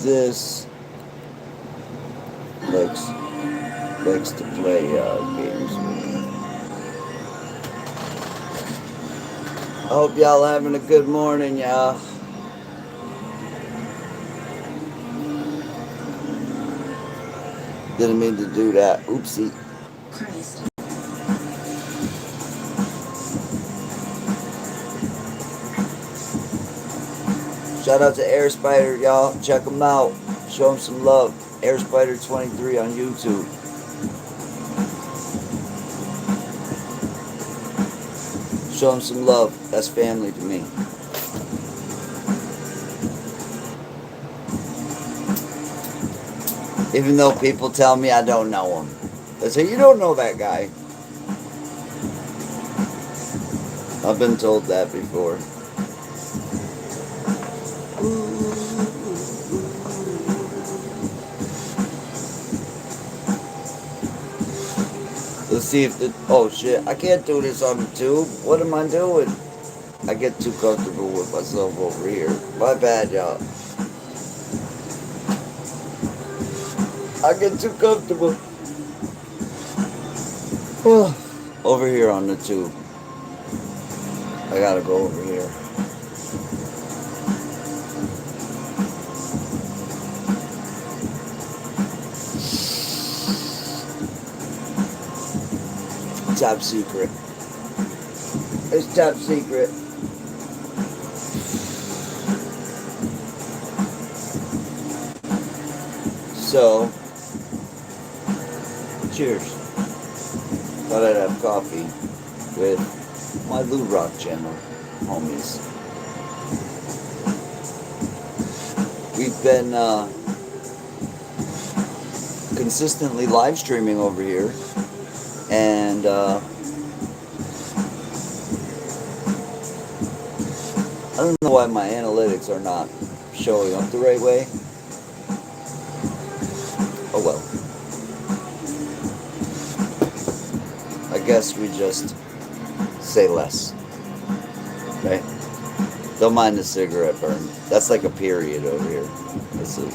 this likes to play games with me. I hope y'all having a good morning, y'all. Didn't mean to do that. Oopsie. Shout out to Air Spider, y'all. Check him out. Show him some love. Air Spider 23 on YouTube. Show him some love. That's family to me. Even though people tell me I don't know him. They say, you don't know that guy. I've been told that before. Let's see if the... Oh shit, I can't do this on the tube. What am I doing? I get too comfortable with myself over here. My bad, y'all. I get too comfortable. Over here on the tube. I gotta go over here. Top secret. It's top secret. So, cheers. Thought I'd have coffee with my Lou Rock channel homies. We've been consistently live streaming over here, and I don't know why my analytics are not showing up the right way. Oh well. I guess we just say less. Okay? Don't mind the cigarette burn. That's like a period over here. It's a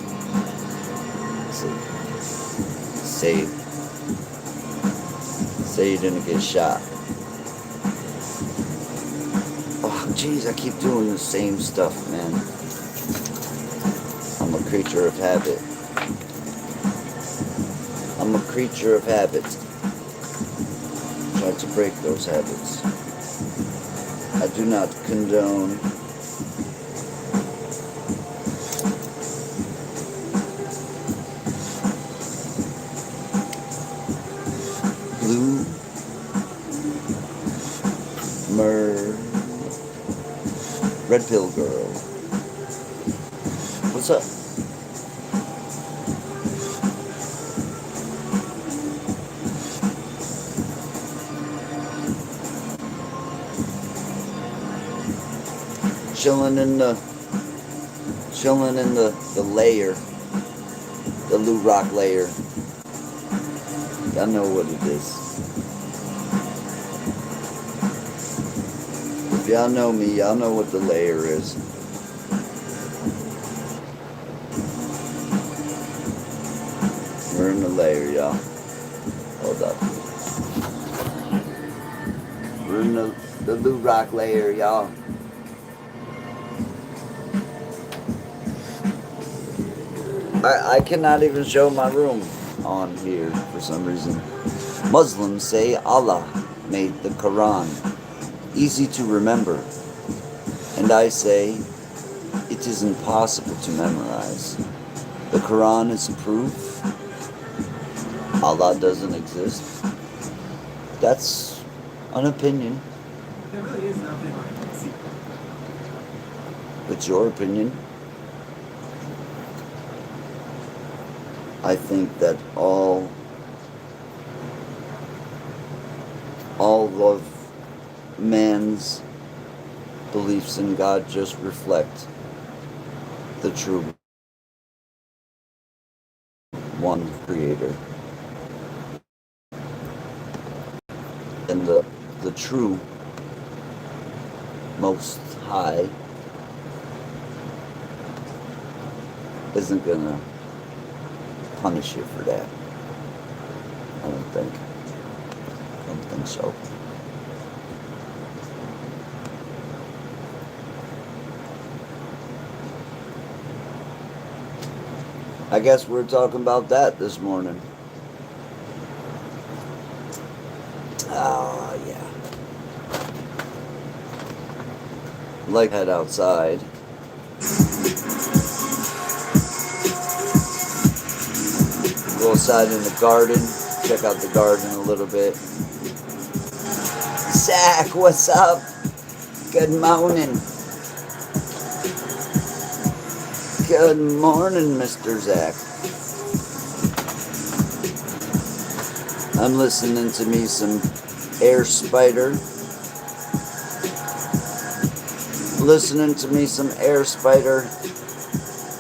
say you didn't get shot. Oh jeez, I keep doing the same stuff, man. I'm a creature of habit. I'm a creature of habit. Try to break those habits. I do not condone blue red pill girl. What's up? Chilling in the layer, the Lou Rock layer. Y'all know what it is. If y'all know me, y'all know what the layer is. We're in the layer, y'all. Hold up. We're in the Lou Rock layer, y'all. I cannot even show my room on here for some reason. Muslims say Allah made the Quran easy to remember, and I say it is impossible to memorize. The Quran is proof Allah doesn't exist. That's an opinion. It really is an opinion. It's your opinion. I think that all of man's beliefs in God just reflect the true one creator. And the true most high isn't gonna punish you for that. I don't think. I don't think so. I guess we're talking about that this morning. Oh, yeah. Like, head outside. Go outside in the garden. Check out the garden a little bit. Zach, what's up? Good morning. Good morning, Mr. Zach. I'm listening to me some Air Spider. Listening to me some Air Spider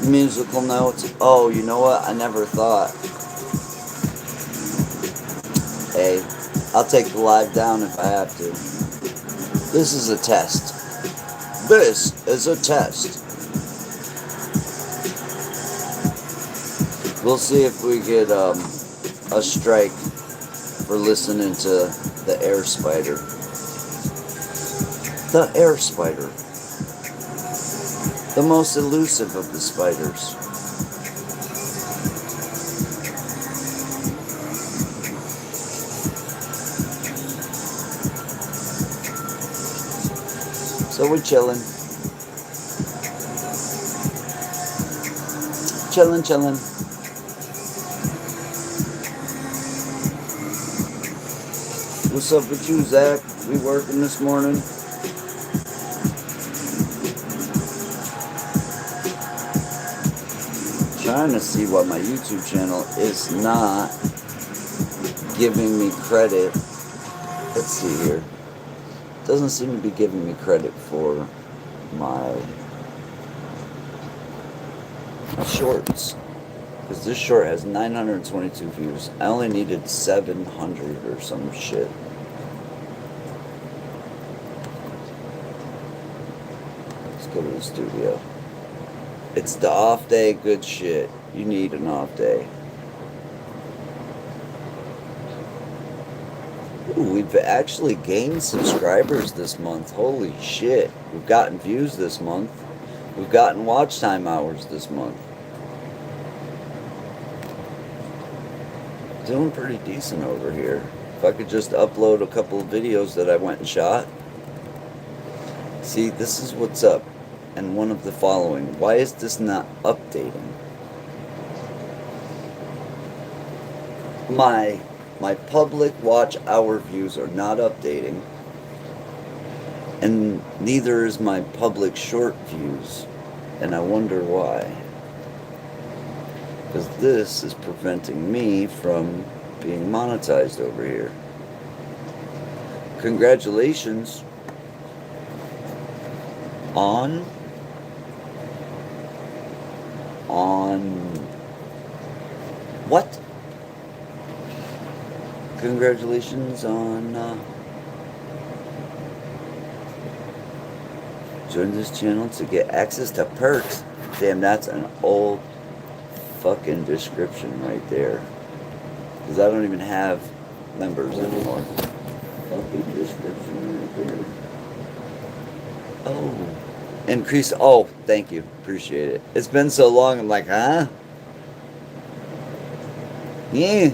musical notes. Oh, you know what? I never thought. Hey, I'll take the live down if I have to. This is a test. This is a test. We'll see if we get a strike for listening to the Air Spider. The Air Spider. The most elusive of the spiders. So we're chilling. Chilling. What's up with you, Zach? We working this morning? Trying to see why my YouTube channel is not giving me credit. Let's see here. Doesn't seem to be giving me credit for my shorts. Because this short has 922 views. I only needed 700 or some shit. Let's go to the studio. It's the off day, good shit. You need an off day. Ooh, we've actually gained subscribers this month. Holy shit. We've gotten views this month. We've gotten watch time hours this month. Doing pretty decent over here. If I could just upload a couple of videos that I went and shot. See, this is what's up. And one of the following. Why is this not updating? My public watch hour views are not updating. And neither is my public short views. And I wonder why. Because this is preventing me from being monetized over here. Congratulations on what? Congratulations on join this channel to get access to perks. Damn, that's an old fucking description right there. Because I don't even have members anymore. Fucking description right there. Oh. Increase. Oh, thank you. Appreciate it. It's been so long. I'm like, huh? Yeah.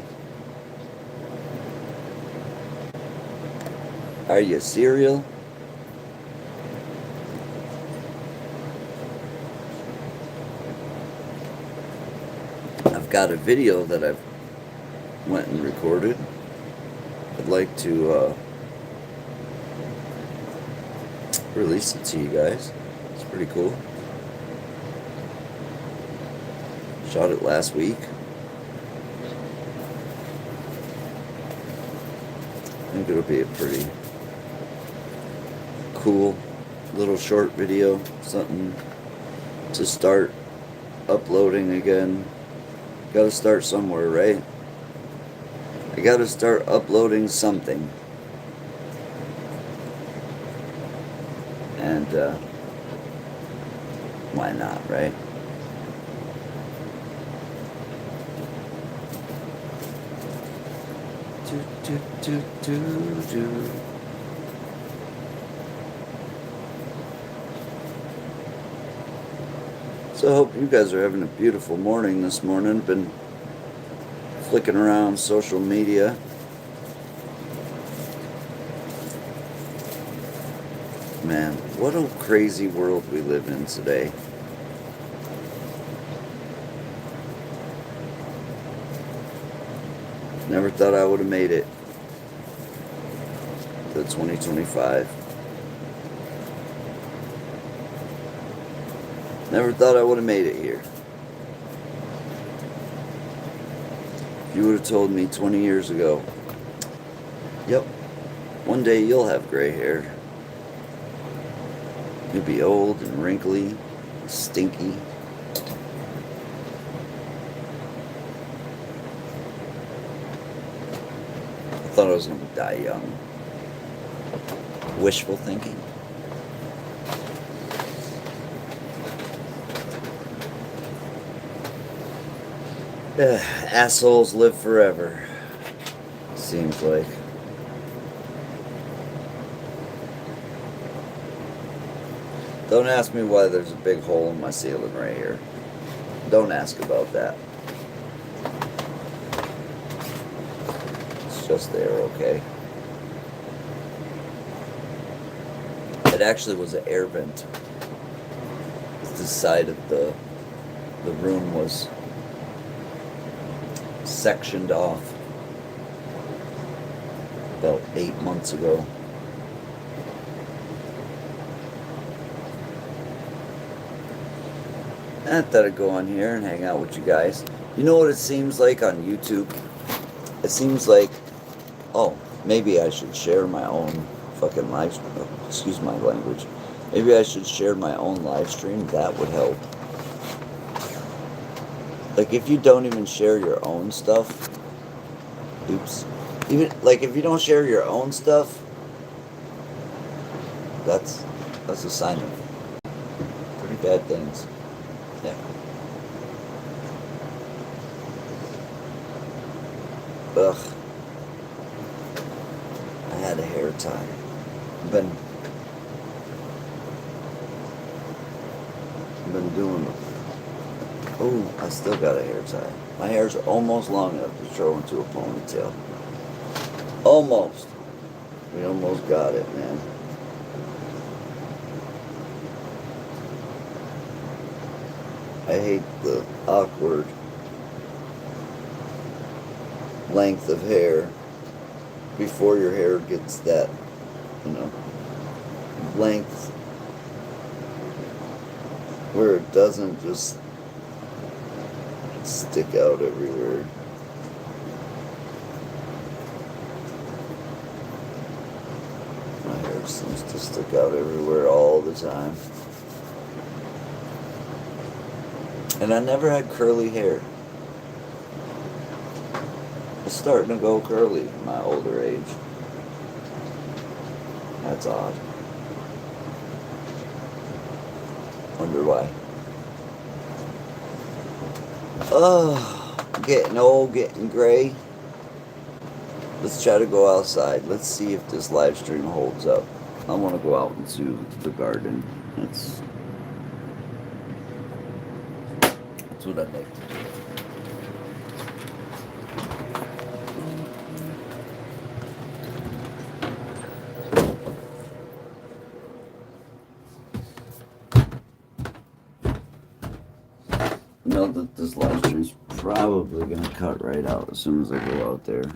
Are you cereal? I've got a video that I've went and recorded. I'd like to release it to you guys. It's pretty cool. Shot it last week. I think it'll be a pretty cool little short video. Something to start uploading again. Gotta start somewhere, right? I gotta start uploading something. And why not, right? do, do, do, do. So I hope you guys are having a beautiful morning this morning. Been flicking around social media. Man, what a crazy world we live in today. Never thought I would have made it to 2025. Never thought I would have made it here. If you would have told me 20 years ago, yep, one day you'll have gray hair. You'll be old and wrinkly, stinky. I thought I was going to die young. Wishful thinking. Assholes live forever. Seems like. Don't ask me why there's a big hole in my ceiling right here. Don't ask about that. It's just there, okay? It actually was an air vent. This side of the room was sectioned off about 8 months ago. I thought I'd go on here and hang out with you guys. You know what it seems like on YouTube? It seems like, oh, maybe I should share my own fucking live stream. Excuse my language. Maybe I should share my own live stream. That would help. Like, if you don't even share your own stuff, oops. Even, like, if you don't share your own stuff, that's a sign of pretty bad things. Yeah. Ugh. I had a hair tie. Been doing it. Oh, I still got a hair tie. My hair's almost long enough to throw into a ponytail. Almost. We almost got it, man. I hate the awkward length of hair before your hair gets that, length where it doesn't just stick out everywhere. My hair seems to stick out everywhere all the time. And I never had curly hair. It's starting to go curly in my older age. That's odd. Wonder why. Oh, getting old, getting gray. Let's try to go outside. Let's see if this live stream holds up. I want to go out into the garden. That's what I'd like to do. I know that this live stream's probably gonna cut right out as soon as I go out there.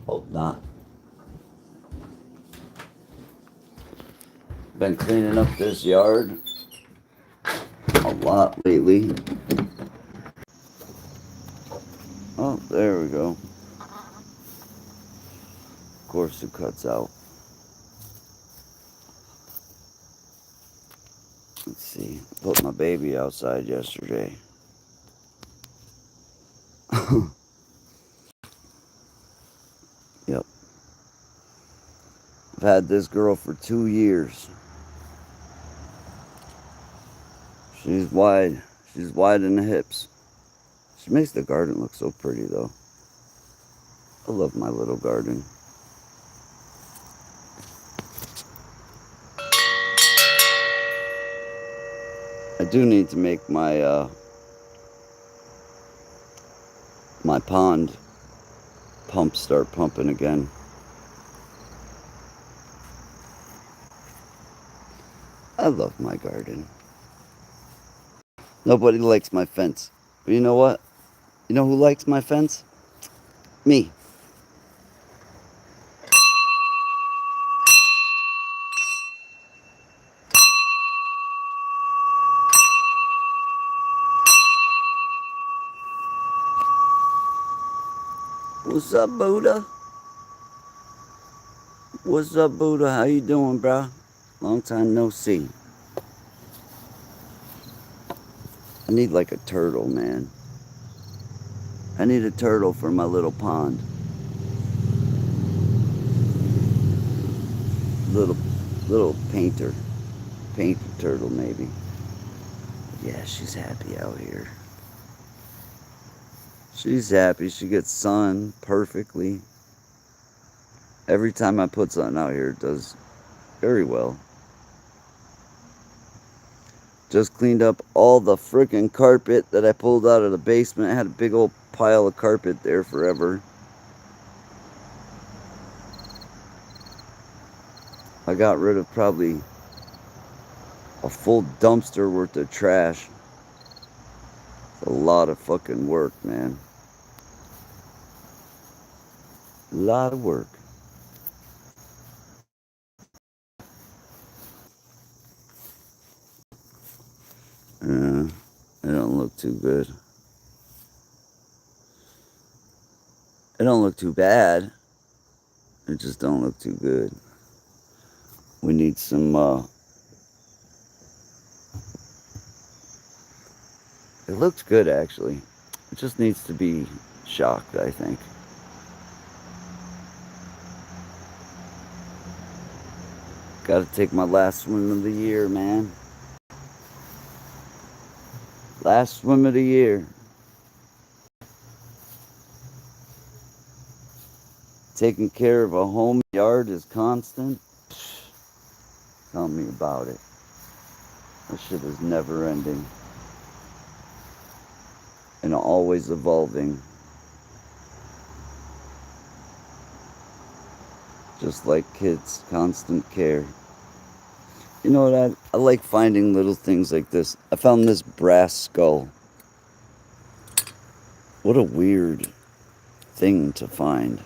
Hope not. Been cleaning up this yard a lot lately. Oh, there we go. Of course it cuts out. Let's see. Put my baby outside yesterday. Yep. I've had this girl for 2 years. She's wide. She's wide in the hips. She makes the garden look so pretty, though. I love my little garden. I do need to make my pond pump start pumping again. I love my garden. Nobody likes my fence. But you know what? You know who likes my fence? Me. What's up, Buddha? What's up, Buddha? How you doing, bro? Long time no see. I need like a turtle, man. I need a turtle for my little pond. Little, little painter turtle, maybe. Yeah, she's happy out here. She's happy. She gets sun perfectly. Every time I put something out here, it does very well. Just cleaned up all the freaking carpet that I pulled out of the basement. I had a big old pile of carpet there forever. I got rid of probably a full dumpster worth of trash. It's a lot of fucking work, man. A lot of work. It don't look too good. It don't look too bad. It just don't look too good. We need some, it looks good actually. It just needs to be shocked, I think. Gotta take my last swim of the year, man. Last swim of the year. Taking care of a home yard is constant. Tell me about it. That shit is never ending. And always evolving. Just like kids, constant care. You know what? I like finding little things like this. I found this brass skull. What a weird thing to find.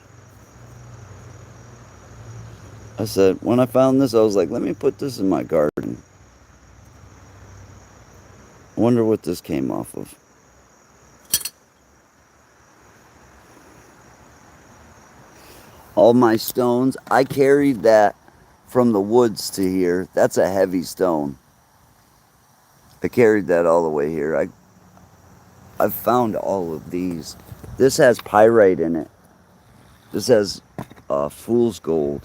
I said, when I found this, I was like, let me put this in my garden. I wonder what this came off of. All my stones, I carried that from the woods to here. That's a heavy stone. I carried that all the way here. I've found all of these. This has pyrite in it. This has fool's gold.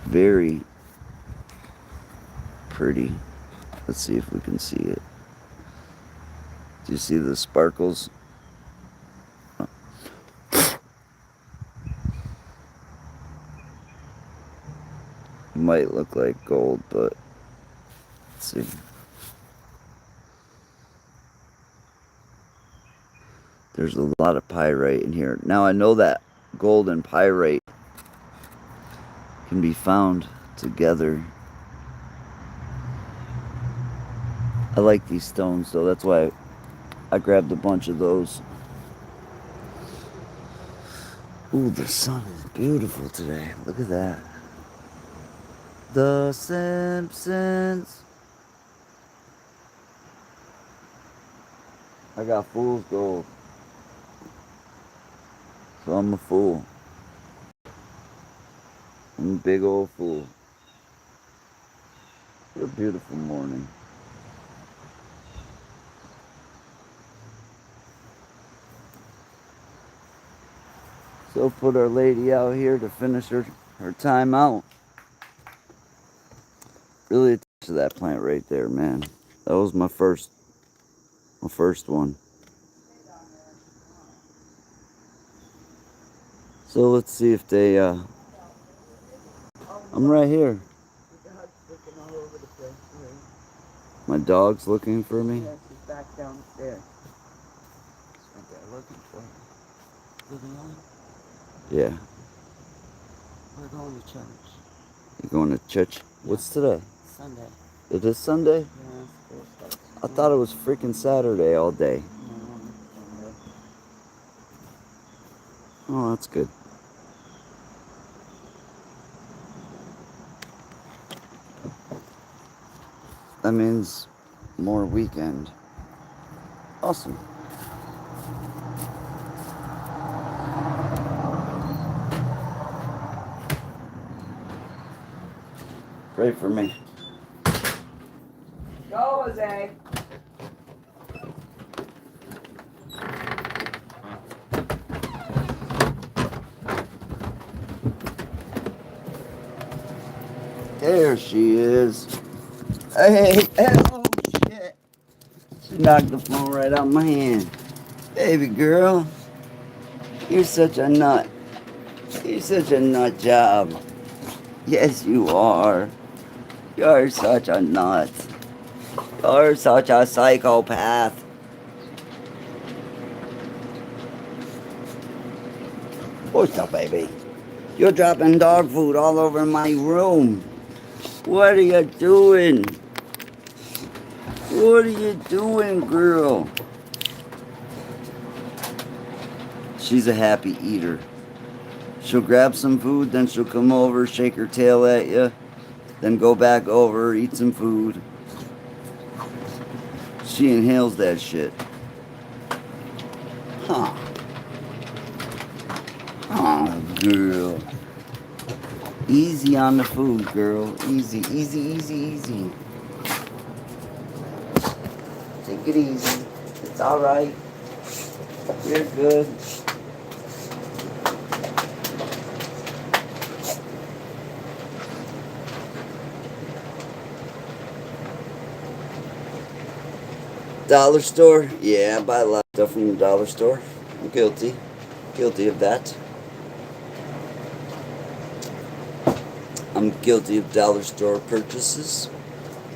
Very pretty. Let's see if we can see it. Do you see the sparkles? Might look like gold, but let's see. There's a lot of pyrite in here. Now I know that gold and pyrite can be found together. I like these stones, though. That's why I grabbed a bunch of those. Ooh, the sun is beautiful today. Look at that. The Simpsons. I got fool's gold. So I'm a fool. I'm a big old fool. What a beautiful morning. So put our lady out here to finish her time out. Really attached to that plant right there, man. That was my first one. So let's see if they, I'm right here. My dog's looking for me? Yeah, she's back downstairs. They're looking for me. Living on? Yeah. We're going to church. You going to church? Yeah. What's today? Sunday. It is Sunday? Yeah, school starts. I thought it was freaking Saturday all day. No, Sunday. Oh, that's good. That means more weekend. Awesome. Pray for me. Go, Jose. There she is. Hey, oh shit. She knocked the phone right out of my hand. Baby girl, you're such a nut. You're such a nut job. Yes, you are. You're such a nut. You're such a psychopath. What's up, baby? You're dropping dog food all over my room. What are you doing? What are you doing, girl? She's a happy eater. She'll grab some food, then she'll come over, shake her tail at you, then go back over, eat some food. She inhales that shit. Huh. Oh, girl. Easy on the food, girl. Easy, easy, easy, easy. Take it easy. It's alright. You're good. Dollar store? Yeah, I buy a lot of stuff from the dollar store. I'm guilty. Guilty of that. I'm guilty of dollar store purchases.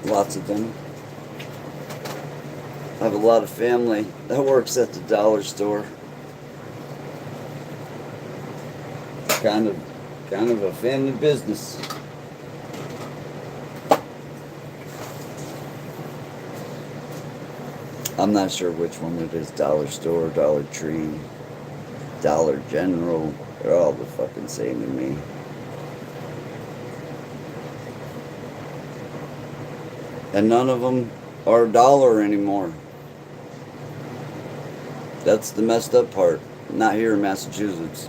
Lots of them. I have a lot of family that works at the dollar store. Kind of a family business. I'm not sure which one it is. Dollar store, Dollar Tree, Dollar General. They're all the fucking same to me. And none of them are a dollar anymore. That's the messed up part. Not here in Massachusetts.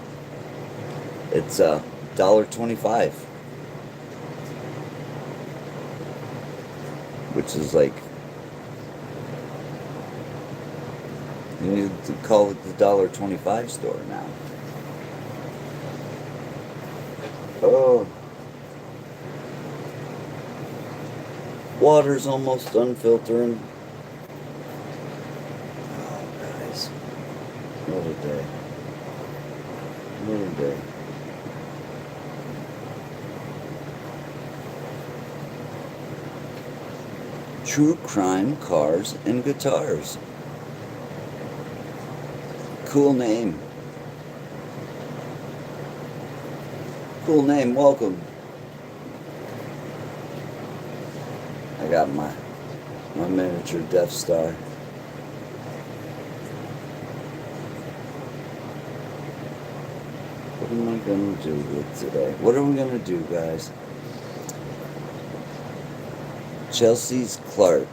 It's $1.25, which is like, you need to call it the $1.25 store now. Oh, water's almost done filtering. Oh, guys, what a day! What a day! True crime, cars, and guitars. Cool name. Cool name, welcome. I got my miniature Death Star. What am I gonna do with today? What are we gonna do, guys? Chelsea's Clark.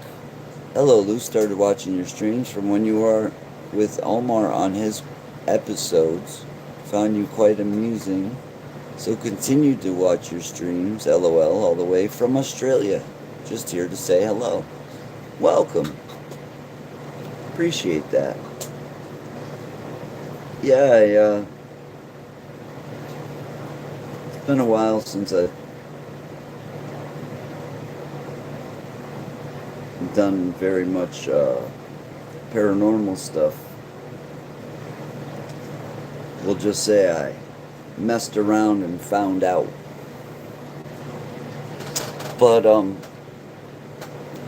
Hello, Lou. Started watching your streams from when you were with Omar on his episodes. Found you quite amusing. So continue to watch your streams. LOL, all the way from Australia. Just here to say hello. Welcome. Appreciate that. Yeah, it's been a while since I've done very much paranormal stuff. We'll just say messed around and found out. But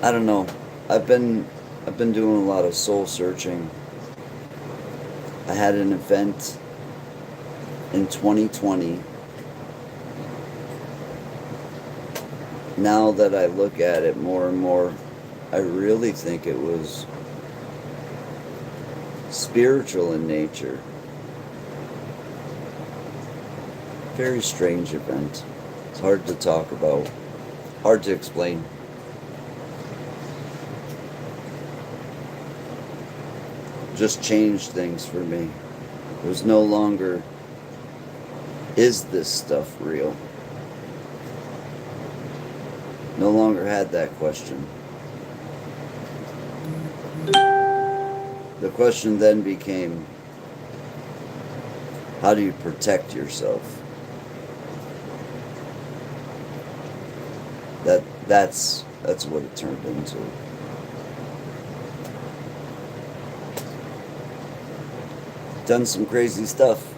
I don't know. I've been doing a lot of soul searching. I had an event in 2020. Now that I look at it more and more, I really think it was spiritual in nature. Very strange event. It's hard to talk about, hard to explain. Just changed things for me. It was no longer, is this stuff real? No longer had that question. The question then became, how do you protect yourself? That's what it turned into. Done some crazy stuff.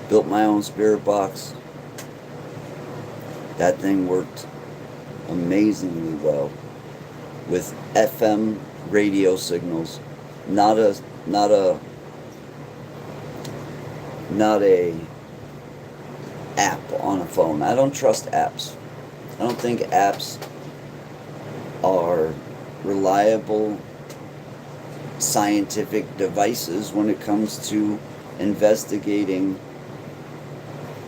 Built my own spirit box. That thing worked amazingly well with FM radio signals, not a app on a phone. I don't trust apps. I don't think apps are reliable scientific devices when it comes to investigating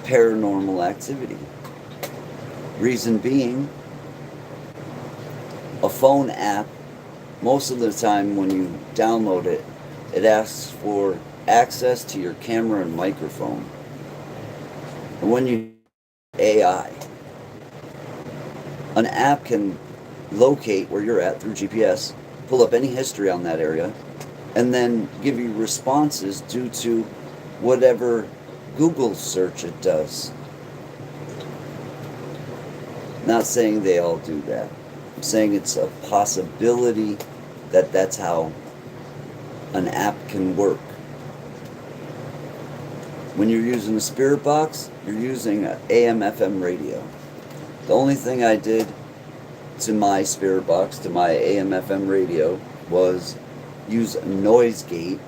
paranormal activity. Reason being, a phone app, most of the time when you download it, it asks for access to your camera and microphone. And when you AI, an app can locate where you're at through GPS, pull up any history on that area, and then give you responses due to whatever Google search it does. Not saying they all do that. I'm saying it's a possibility that that's how an app can work. When you're using a spirit box, you're using an AM/FM radio. The only thing I did to my spirit box, to my AM/FM radio, was use a noise gate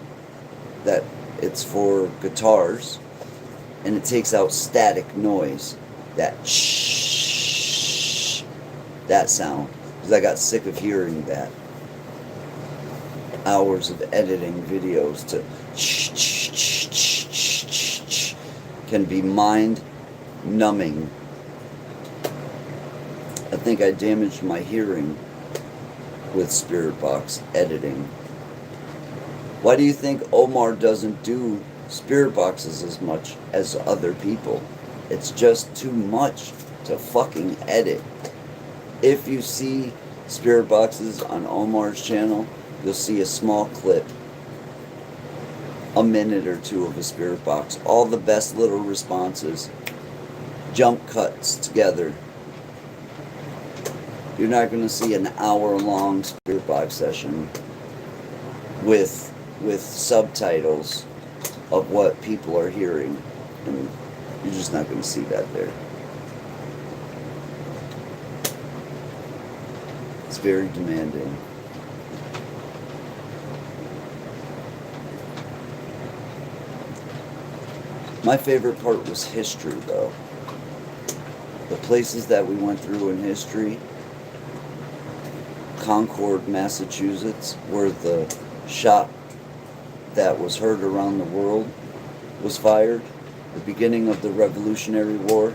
that it's for guitars, and it takes out static noise, that shh, that sound, because I got sick of hearing that. Hours of editing videos to can be mind numbing. I think I damaged my hearing with Spirit Box editing. Why do you think Omar doesn't do Spirit Boxes as much as other people? It's just too much to fucking edit. If you see Spirit Boxes on Omar's channel, you'll see a small clip, a minute or two of a Spirit Box. All the best little responses, jump cuts together. You're not going to see an hour-long Spirit Box session with subtitles of what people are hearing. And you're just not going to see that there. It's very demanding. My favorite part was history, though. The places that we went through in history. Concord, Massachusetts, where the shot that was heard around the world was fired, the beginning of the Revolutionary War.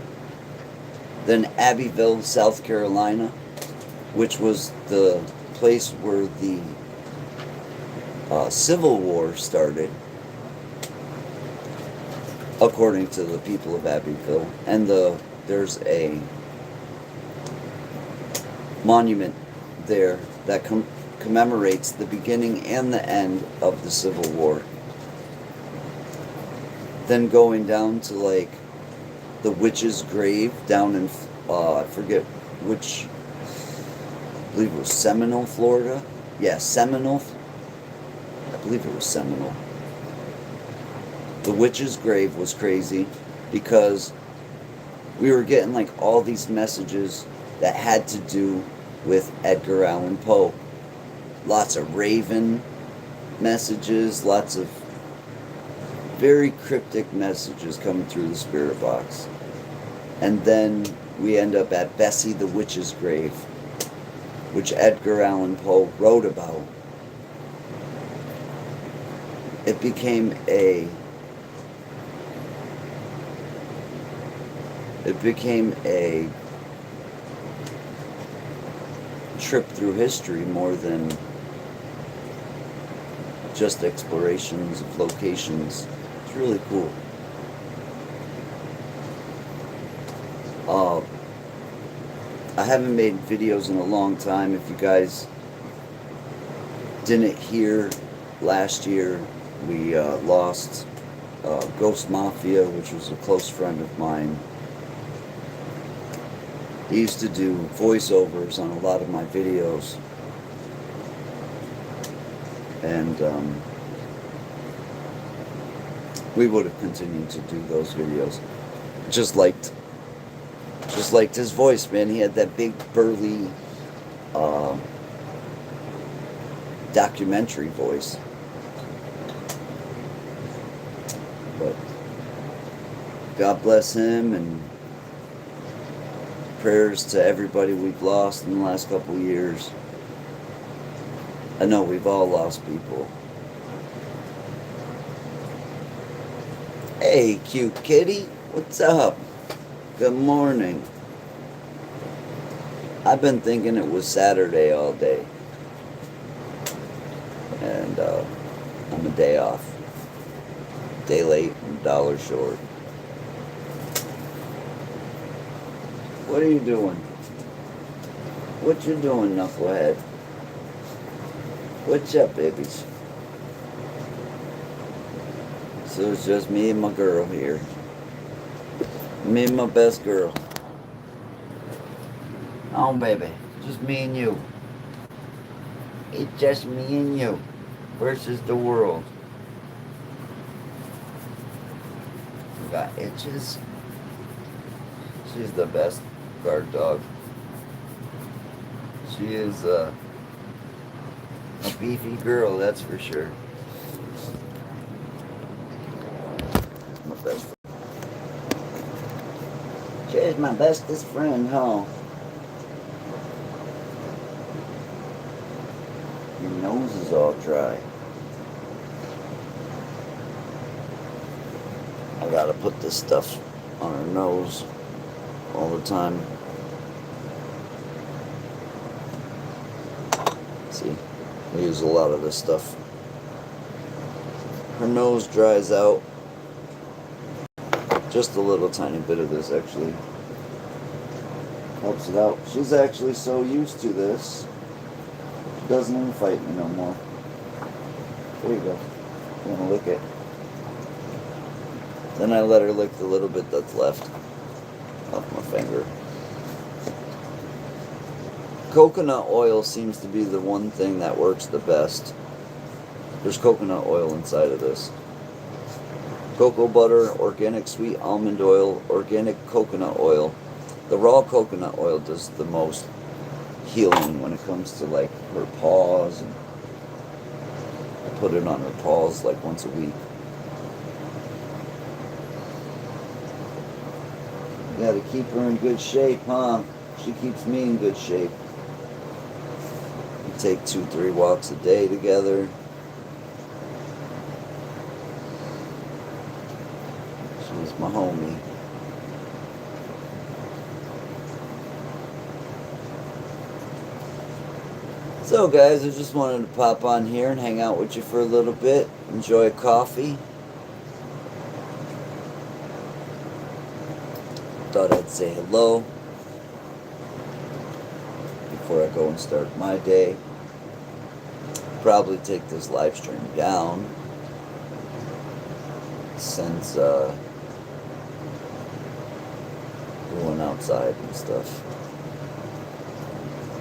Then Abbeville, South Carolina, which was the place where the Civil War started, according to the people of Abbeville. And there's a monument there that commemorates the beginning and the end of the Civil War. Then going down to like the witch's grave down in I forget which, I believe it was Seminole, Florida. Yeah, Seminole. I believe it was Seminole. the witch's grave was crazy because we were getting like all these messages that had to do with Edgar Allan Poe. Lots of raven messages, lots of very cryptic messages coming through the spirit box. And then we end up at Bessie the Witch's grave, which Edgar Allan Poe wrote about. It became a trip through history more than just explorations of locations. It's really cool. I haven't made videos in a long time. If you guys didn't hear, last year we lost Ghost Mafia, which was a close friend of mine. He used to do voiceovers on a lot of my videos. And we would have continued to do those videos. Just liked his voice, man. He had that big burly documentary voice. But God bless him, and prayers to everybody we've lost in the last couple of years. I know we've all lost people. Hey, cute kitty. What's up? Good morning. I've been thinking it was Saturday all day. And I'm a day off. Day late and dollar short. What are you doing? What you doing, knucklehead? What's up, babies? So it's just me and my girl here. Me and my best girl. Oh, baby. Just me and you. It's just me and you versus the world. We got itches. She's the best guard dog. She is a beefy girl, that's for sure. My best friend. She's my bestest friend, huh? Your nose is all dry. I gotta put this stuff on her nose all the time. See, I use a lot of this stuff. Her nose dries out. Just a little tiny bit of this actually helps it out. She's actually so used to this, she doesn't even fight me no more. There you go. You wanna lick it? Then I let her lick the little bit that's left off my finger. Coconut oil seems to be the one thing that works the best. There's coconut oil inside of this. Cocoa butter, organic sweet almond oil, organic coconut oil. The raw coconut oil does the most healing when it comes to like her paws. And I put it on her paws like once a week. You gotta keep her in good shape, huh? She keeps me in good shape. We take 2-3 walks a day together. She's my homie. So guys, I just wanted to pop on here and hang out with you for a little bit. Enjoy a coffee. Thought I'd say hello before I go and start my day. Probably take this live stream down since going outside and stuff.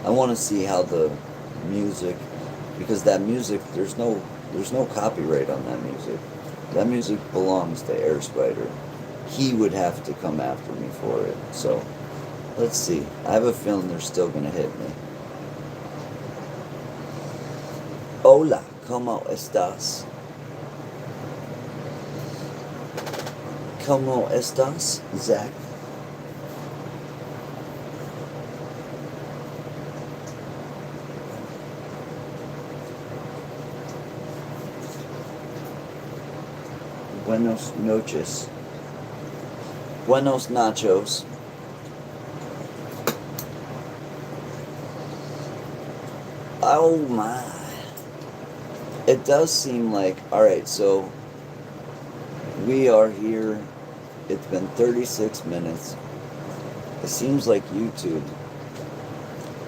I want to see how the music, because that music, there's no copyright on that music. That music belongs to Air Spider. He would have to come after me for it. So, let's see. I have a feeling they're still gonna hit me. Hola, ¿cómo estás? ¿Cómo estás, Zach? Buenos noches. Buenos nachos. Oh my. It does seem like, alright, so we are here. It's been 36 minutes. It seems like YouTube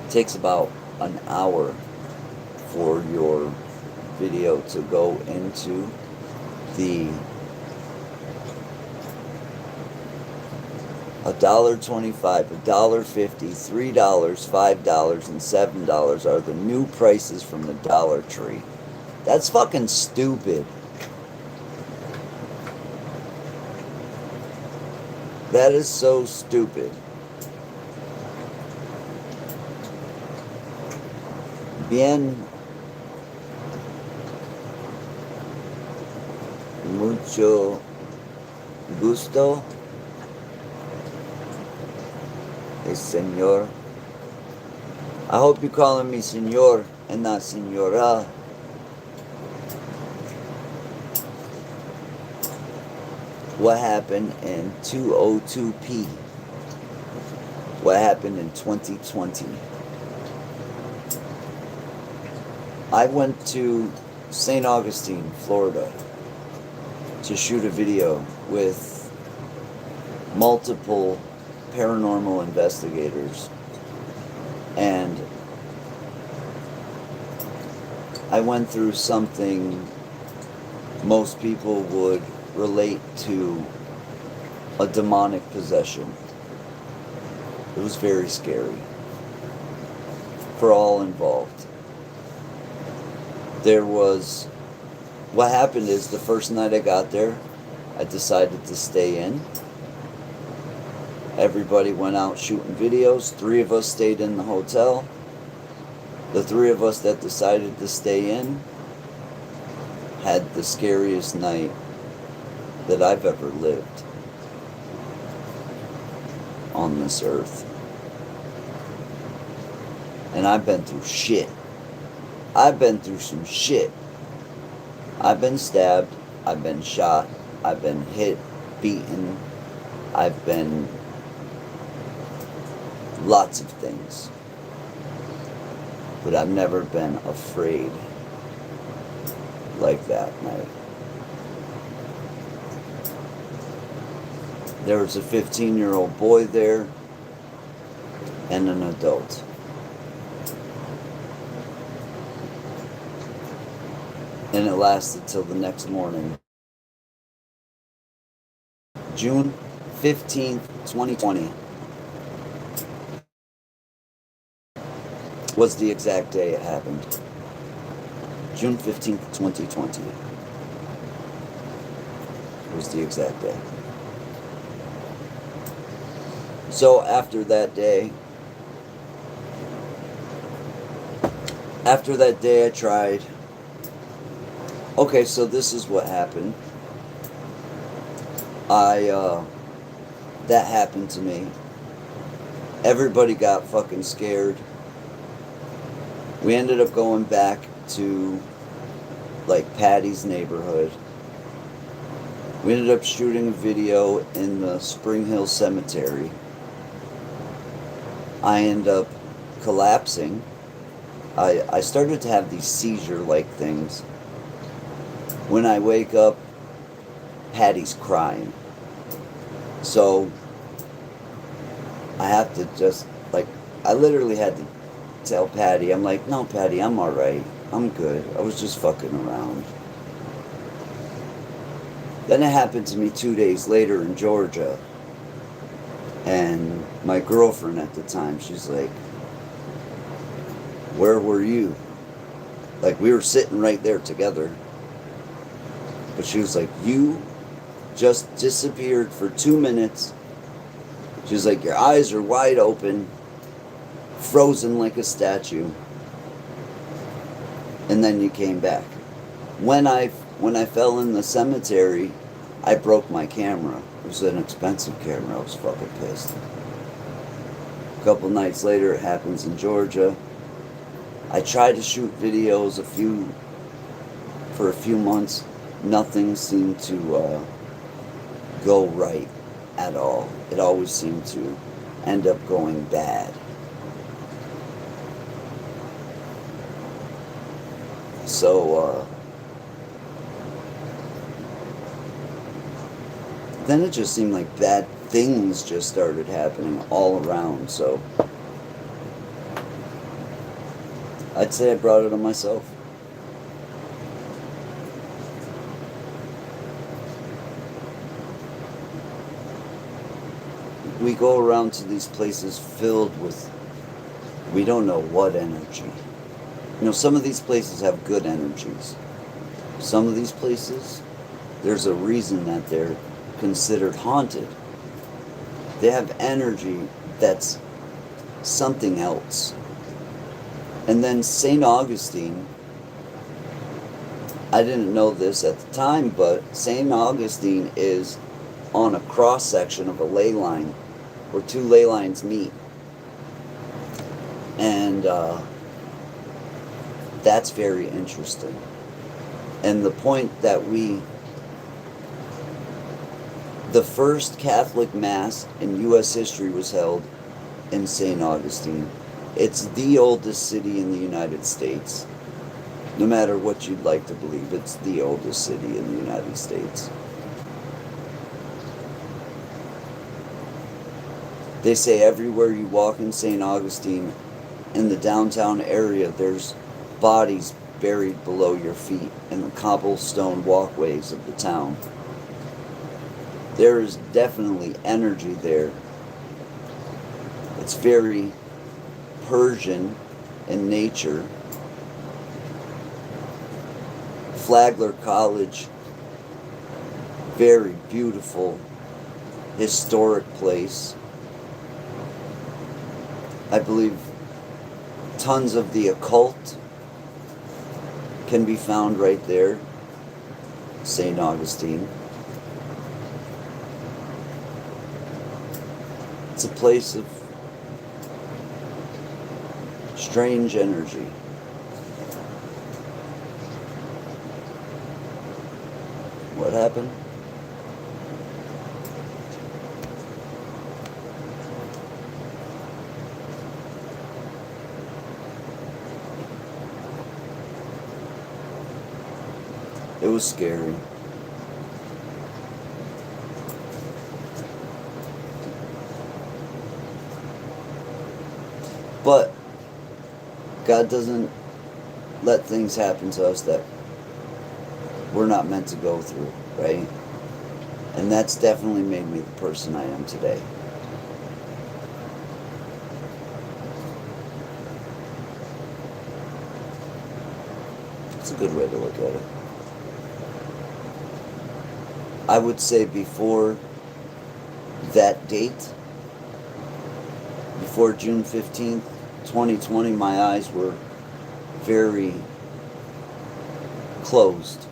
takes about an hour for your video to go into the $1.25, $1.50, $3, $5, and $7 are the new prices from the Dollar Tree. That's fucking stupid. That is so stupid. Bien. Mucho gusto. Señor. I hope you're calling me Señor and not Señora. What happened in 202p? What happened in 2020? I went to St. Augustine, Florida to shoot a video with multiple paranormal investigators, and I went through something most people would relate to a demonic possession. It was very scary for all involved. What happened is, the first night I got there, I decided to stay in. Everybody went out shooting videos. 3 of us stayed in the hotel. The 3 of us that decided to stay in had the scariest night that I've ever lived on this earth. And I've been through shit. I've been through some shit. I've been stabbed. I've been shot. I've been hit, beaten. I've been lots of things. But I've never been afraid like that night. There was a 15-year-old boy there and an adult. And it lasted till the next morning. June 15th, 2020 was the exact day it happened. June 15th, 2020 was the exact day. So after that day I tried. Okay, so this is what happened. That happened to me. Everybody got fucking scared. We ended up going back to, like, Patty's neighborhood. We ended up shooting a video in the Spring Hill Cemetery. I ended up collapsing. I started to have these seizure-like things. When I wake up, Patty's crying. So I have to just, like, I literally had to tell Patty, I'm like, no, Patty, I'm alright. I'm good. I was just fucking around. Then it happened to me 2 days later in Georgia. And my girlfriend at the time, she's like, where were you? Like, we were sitting right there together. But she was like, you just disappeared for 2 minutes. She was like, your eyes are wide open, frozen like a statue. And then you came back. When I fell in the cemetery, I broke my camera. It was an expensive camera. I was fucking pissed. A couple nights later, it happens in Georgia. I tried to shoot videos for a few months. Nothing seemed to go right at all. It always seemed to end up going bad. So, then it just seemed like bad things just started happening all around, so I'd say I brought it on myself. We go around to these places filled with, we don't know what energy. You know, some of these places have good energies. Some of these places, there's a reason that they're considered haunted. They have energy that's something else. And then St. Augustine, I didn't know this at the time, but St. Augustine is on a cross section of a ley line where two ley lines meet. And that's very interesting. And the point that the first Catholic Mass in U.S. history was held in St. Augustine. It's the oldest city in the United States. No matter what you'd like to believe, it's the oldest city in the United States. They say everywhere you walk in St. Augustine, in the downtown area, there's bodies buried below your feet in the cobblestone walkways of the town. There is definitely energy there. It's very Persian in nature. Flagler College, very beautiful, historic place. I believe tons of the occult can be found right there, St. Augustine. It's a place of strange energy. What happened? It was scary. But God doesn't let things happen to us that we're not meant to go through, right? And that's definitely made me the person I am today. It's a good way to look at it. I would say before that date, before June 15th, 2020, my eyes were very closed.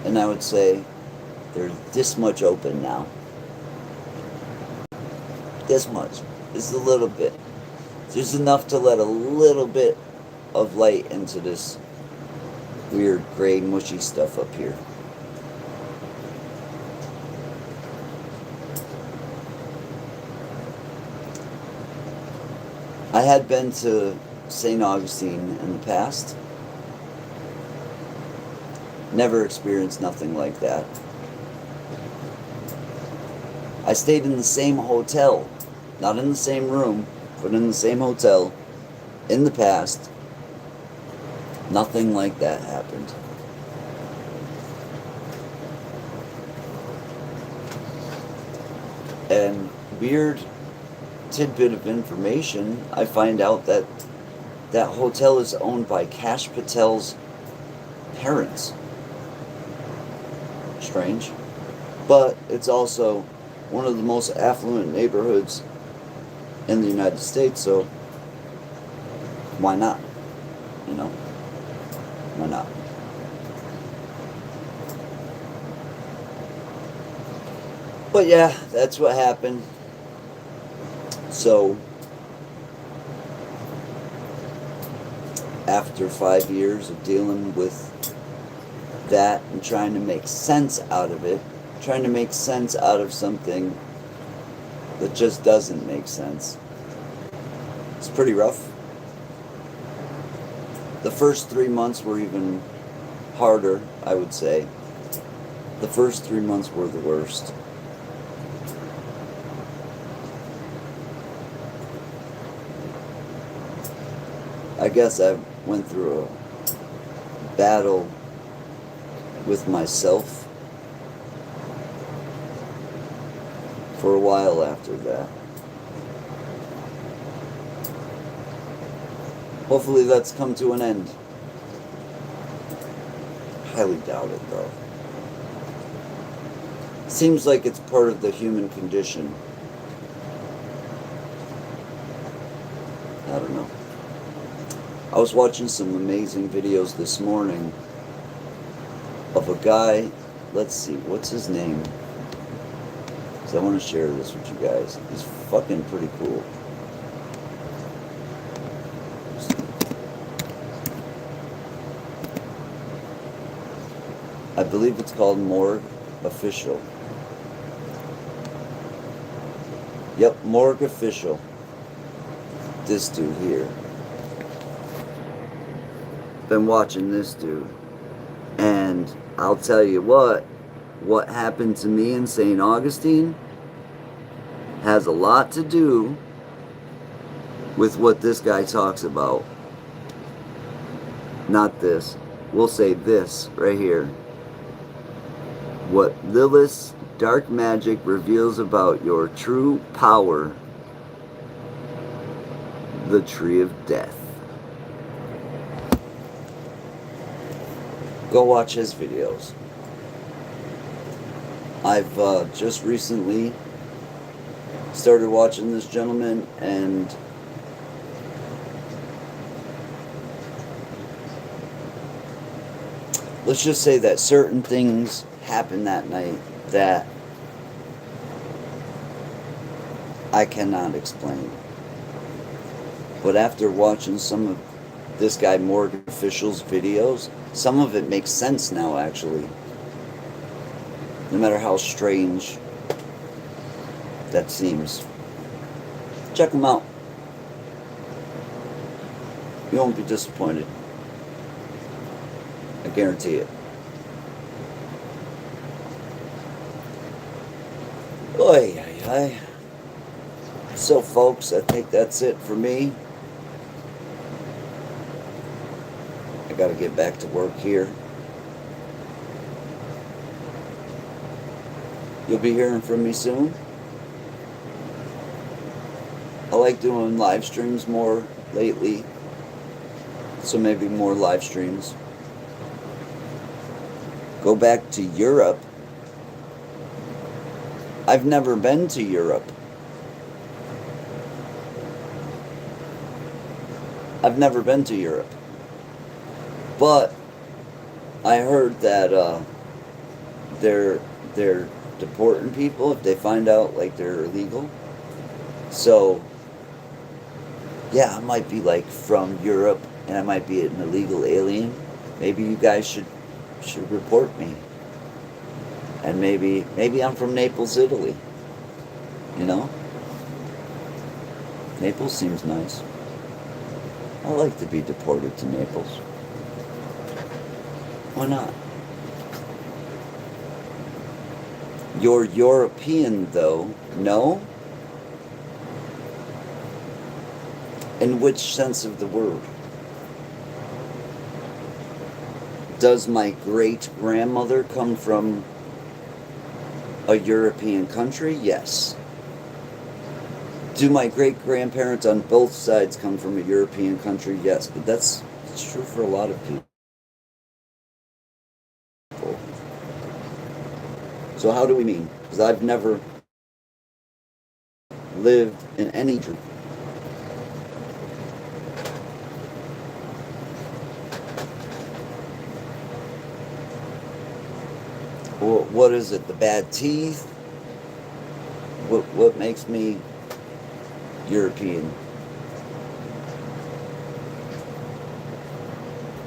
And I would say they're this much open now. This much. Just a little bit. Just enough to let a little bit of light into this weird gray mushy stuff up here. I had been to St. Augustine in the past. Never experienced nothing like that. I stayed in the same hotel, not in the same room, but in the same hotel in the past. Nothing like that happened. And weird tidbit of information, I find out that that hotel is owned by Kash Patel's parents. Strange. But it's also one of the most affluent neighborhoods in the United States, so why not? You know? Why not? But yeah, that's what happened. So, after 5 years of dealing with that and trying to make sense out of it, trying to make sense out of something that just doesn't make sense, it's pretty rough. The first 3 months were even harder, I would say. The first 3 months were the worst. I guess I went through a battle with myself for a while after that. Hopefully that's come to an end. Highly doubt it, though. Seems like it's part of the human condition. I don't know. I was watching some amazing videos this morning of a guy, let's see, what's his name? Because I want to share this with you guys. He's fucking pretty cool. I believe it's called Morgue Official. Yep, Morgue Official. This dude here. Been watching this dude, and I'll tell you what happened to me in St. Augustine has a lot to do with what this guy talks about. Not this. We'll say this right here. What Lilith's dark magic reveals about your true power, the Tree of Death. Go watch his videos. I've just recently started watching this gentleman, and let's just say that certain things happened that night that I cannot explain. But after watching some of this guy Morgue Official's videos, some of it makes sense now, actually. No matter how strange that seems. Check them out. You won't be disappointed. I guarantee it. Oy, oy, oy. So, folks, I think that's it for me. I gotta get back to work here. You'll be hearing from me soon. I like doing live streams more lately, so maybe more live streams. Go back to Europe. I've never been to Europe. I've never been to Europe. But I heard that they're deporting people if they find out like they're illegal. So yeah, I might be like from Europe and I might be an illegal alien. Maybe you guys should report me. And maybe I'm from Naples, Italy. You know? Naples seems nice. I like to be deported to Naples. Why not? You're European, though, no? In which sense of the word? Does my great-grandmother come from a European country? Yes. Do my great-grandparents on both sides come from a European country? Yes, but that's true for a lot of people. So how do we mean? Because I've never lived in any country. What is it? The bad teeth? What makes me European?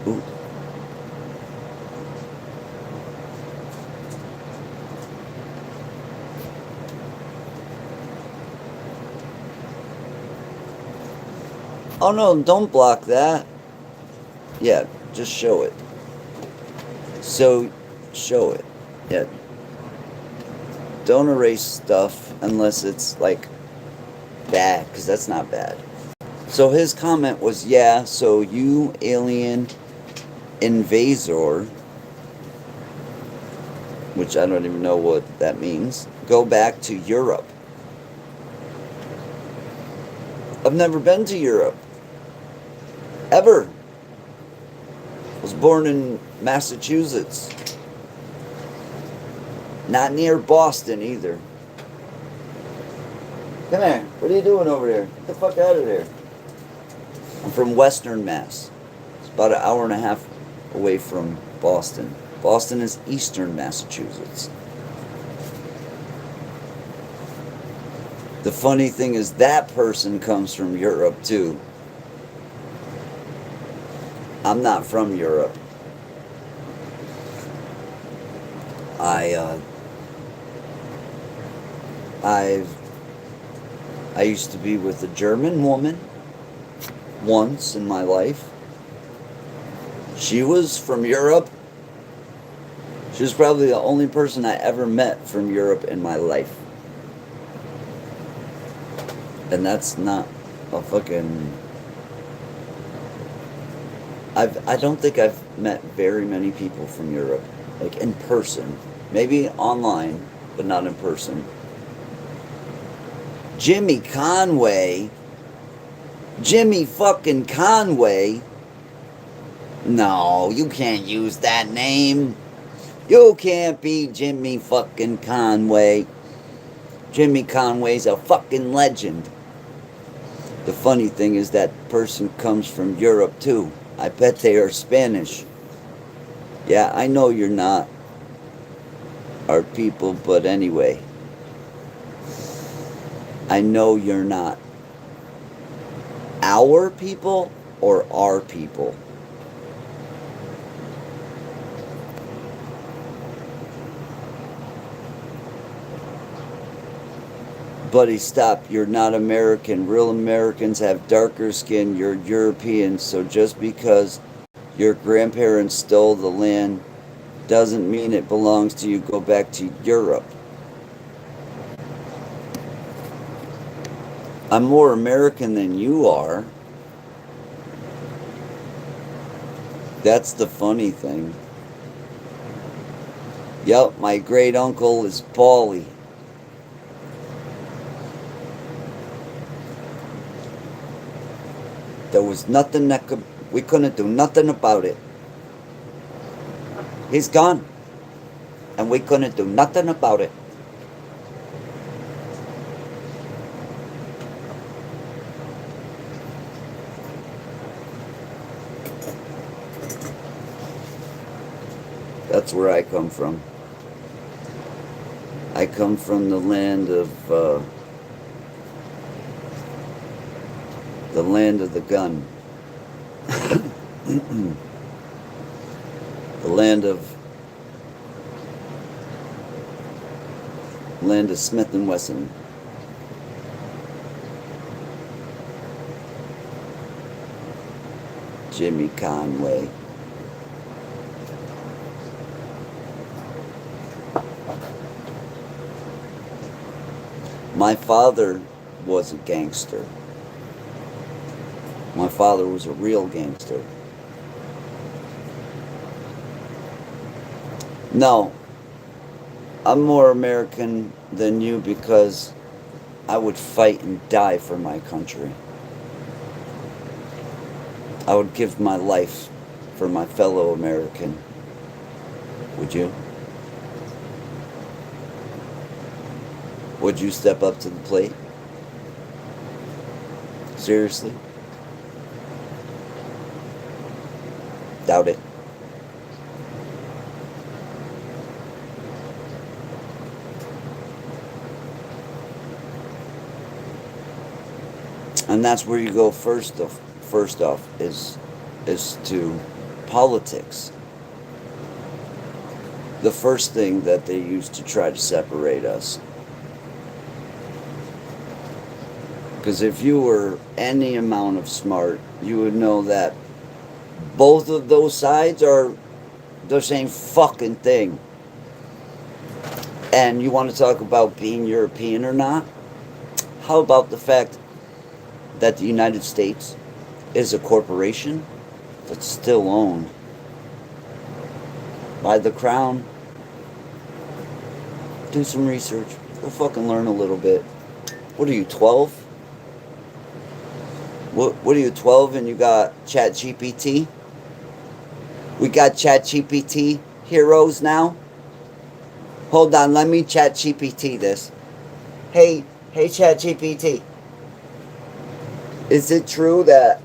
Ooh. Oh no, don't block that. Yeah, just show it. So, show it. Yeah. Don't erase stuff unless it's like bad, because that's not bad. So his comment was, yeah, so you alien invasor, which I don't even know what that means, go back to Europe. I've never been to Europe. Ever. I was born in Massachusetts. Not near Boston either. Come here. What are you doing over there? Get the fuck out of there. I'm from Western Mass. It's about an hour and a half away from Boston. Boston is Eastern Massachusetts. The funny thing is that person comes from Europe too. I'm not from Europe. I used to be with a German woman once in my life. She was from Europe. She was probably the only person I ever met from Europe in my life. And that's not a fucking... I don't think I've met very many people from Europe, like in person. Maybe online, but not in person. Jimmy Conway? Jimmy fucking Conway? No, you can't use that name. You can't be Jimmy fucking Conway. Jimmy Conway's a fucking legend. The funny thing is that person comes from Europe too. I bet they are Spanish. Yeah, I know you're not our people, but anyway. I know you're not our people or our people. Buddy, stop. You're not American. Real Americans have darker skin. You're European. So just because your grandparents stole the land doesn't mean it belongs to you. Go back to Europe. I'm more American than you are. That's the funny thing. Yup, my great uncle is Paulie. There was nothing we couldn't do nothing about it. He's gone. And we couldn't do nothing about it. That's where I come from. I come from the land of the gun. The land of Smith and Wesson. Jimmy Conway. My father was a gangster. My father was a real gangster. No, I'm more American than you because I would fight and die for my country. I would give my life for my fellow American. Would you? Would you step up to the plate? Seriously? Doubt it. And that's where you go first off is to politics. The first thing that they use to try to separate us. Because if you were any amount of smart, you would know that both of those sides are the same fucking thing. And you want to talk about being European or not? How about the fact that the United States is a corporation that's still owned by the crown? Do some research. Go fucking learn a little bit. What are you, 12? What are you, 12 and you got ChatGPT? We got ChatGPT heroes now? Hold on, let me ChatGPT this. Hey ChatGPT. Is it true that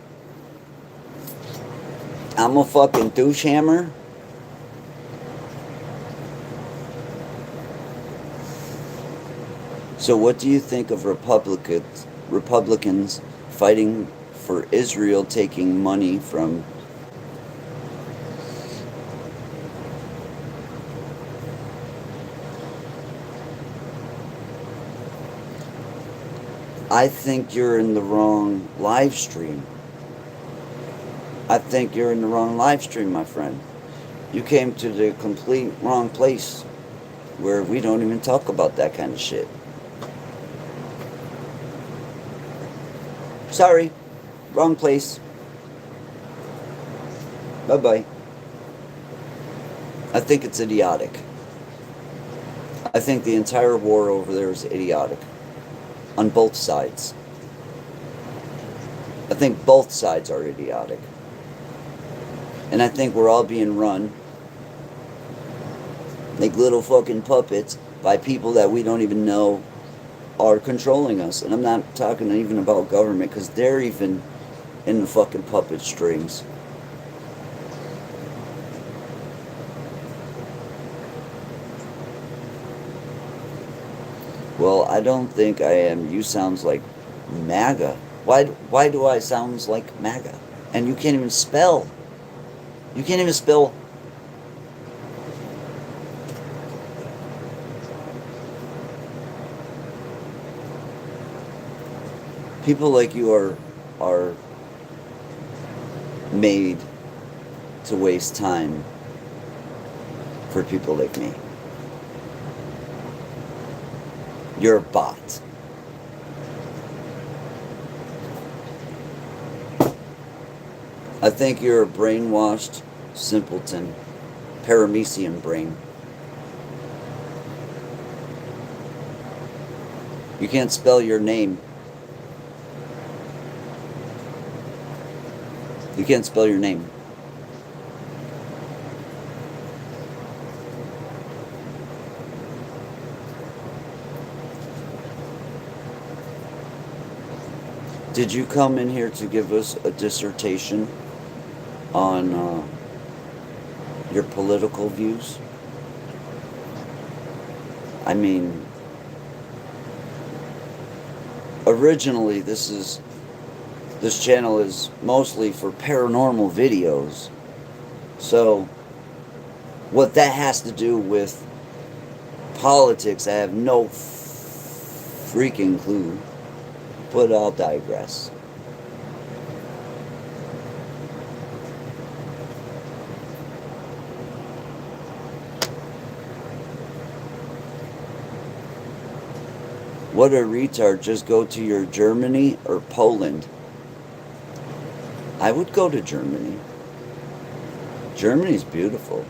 I'm a fucking douche hammer? So what do you think of Republicans fighting for Israel taking money from I think you're in the wrong live stream. I think you're in the wrong live stream, my friend. You came to the complete wrong place where we don't even talk about that kind of shit. Sorry, wrong place. Bye-bye. I think it's idiotic. I think the entire war over there is idiotic. On both sides. I think both sides are idiotic. And I think we're all being run like little fucking puppets by people that we don't even know are controlling us. And I'm not talking even about government, because they're even in the fucking puppet strings. Well, I don't think I am. You sounds like MAGA. Why do I sound like MAGA? And you can't even spell. You can't even spell. People like you are made to waste time for people like me. You're a bot. I think you're a brainwashed simpleton, paramecium brain. You can't spell your name. You can't spell your name. Did you come in here to give us a dissertation on your political views? I mean, originally this channel is mostly for paranormal videos. So what that has to do with politics, I have no freaking clue. But I'll digress. What a retard. Just go to your Germany or Poland. I would go to Germany. Germany's beautiful.